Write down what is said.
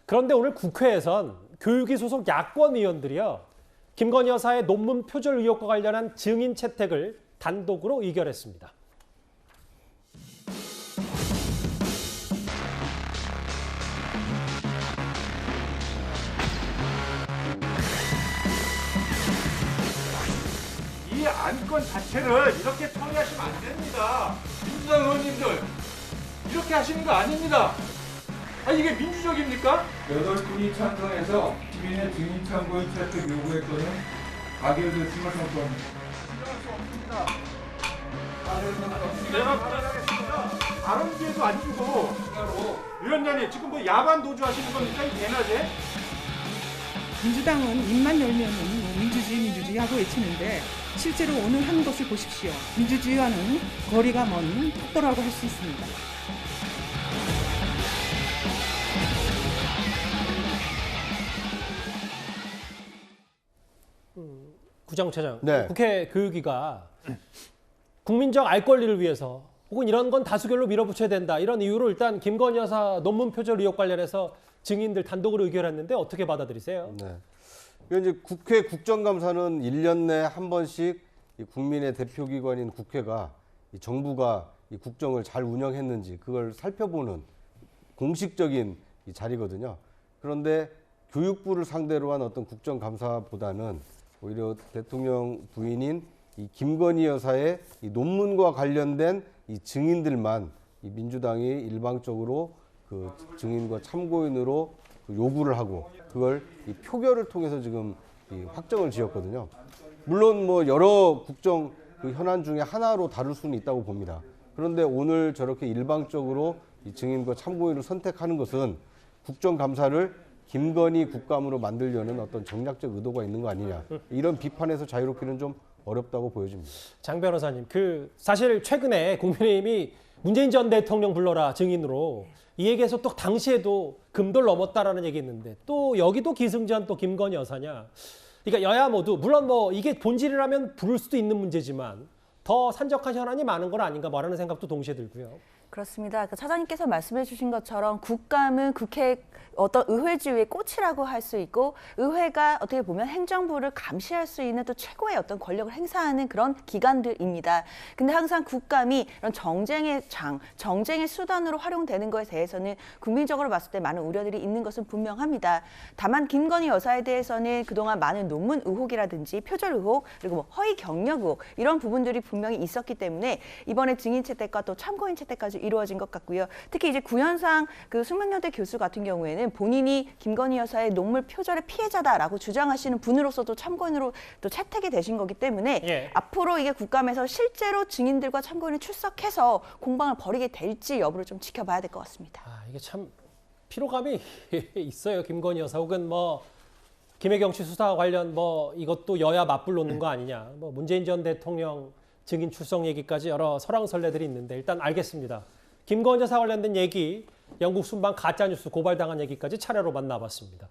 그런데 오늘 국회에선 교육위 소속 야권 의원들이요. 김건희 여사의 논문 표절 의혹과 관련한 증인 채택을 단독으로 의결했습니다. 이 안건 자체를 이렇게 처리하시면 안 됩니다. 민주당 의원님들 이렇게 하시는 거 아닙니다. 이게 민주적입니까? 8분이 찬성해서 시민의 증인 참고인 채택 요구의 건은 가결됐음을 선포합니다. 내가 발언하겠습니다. 발언 기회도 안 주고 위원장님 지금 뭐 야반 도주하시는 겁니까? 이 대낮에? 민주당은 입만 열면은 민주주의 하고 외치는데 실제로 오늘 한 것을 보십시오. 민주주의와는 거리가 먼 톡도라고 할 수 있습니다. 구장차장, 네. 국회 교육위가 국민적 알 권리를 위해서 혹은 이런 건 다수결로 밀어붙여야 된다. 이런 이유로 일단 김건희 여사 논문 표절 의혹 관련해서 증인들 단독으로 의결했는데 어떻게 받아들이세요? 네. 이건 이제 국회 국정감사는 1년 내에 한 번씩 이 국민의 대표기관인 국회가 이 정부가 이 국정을 잘 운영했는지 그걸 살펴보는 공식적인 이 자리거든요. 그런데 교육부를 상대로 한 어떤 국정감사보다는 오히려 대통령 부인인 이 김건희 여사의 이 논문과 관련된 이 증인들만 이 민주당이 일방적으로 그 증인과 참고인으로 그 요구를 하고 그걸 이 표결을 통해서 지금 이 확정을 지었거든요. 물론 뭐 여러 국정 그 현안 중에 하나로 다룰 수는 있다고 봅니다. 그런데 오늘 저렇게 일방적으로 이 증인과 참고인을 선택하는 것은 국정감사를 김건희 국감으로 만들려는 어떤 정략적 의도가 있는 거 아니냐. 이런 비판에서 자유롭기는 좀 어렵다고 보여집니다. 장 변호사님, 사실 최근에 국민의힘이 문재인 전 대통령 불러라 증인으로 이 얘기에서 또 당시에도 금도를 넘었다라는 얘기했는데 또 여기도 기승전 또 김건희 여사냐. 그러니까 여야 모두 물론 뭐 이게 본질이라면 부를 수도 있는 문제지만 더 산적한 현안이 많은 건 아닌가 뭐라는 생각도 동시에 들고요. 그렇습니다. 차장님께서 말씀해 주신 것처럼 국감은 국회 어떤 의회주의의 꽃이라고 할 수 있고 의회가 어떻게 보면 행정부를 감시할 수 있는 또 최고의 어떤 권력을 행사하는 그런 기관들입니다. 근데 항상 국감이 이런 정쟁의 장, 정쟁의 수단으로 활용되는 것에 대해서는 국민적으로 봤을 때 많은 우려들이 있는 것은 분명합니다. 다만 김건희 여사에 대해서는 그동안 많은 논문 의혹이라든지 표절 의혹 그리고 뭐 허위 경력 의혹 이런 부분들이 분명히 있었기 때문에 이번에 증인 채택과 또 참고인 채택까지 이루어진 것 같고요. 특히 이제 구현상 그 숙명여대 교수 같은 경우에는 본인이 김건희 여사의 논문 표절의 피해자다라고 주장하시는 분으로서도 참고인으로 또 채택이 되신 거기 때문에 앞으로 이게 국감에서 실제로 증인들과 참고인이 출석해서 공방을 벌이게 될지 여부를 좀 지켜봐야 될 것 같습니다. 이게 참 피로감이 있어요. 김건희 여사 혹은 뭐 김혜경 씨 수사 관련 뭐 이것도 여야 맞불 놓는 거 아니냐. 뭐 문재인 전 대통령 증인 출석 얘기까지 여러 설왕설래들이 있는데 일단 알겠습니다. 김건희 여사 관련된 얘기, 영국 순방 가짜뉴스 고발당한 얘기까지 차례로 만나봤습니다.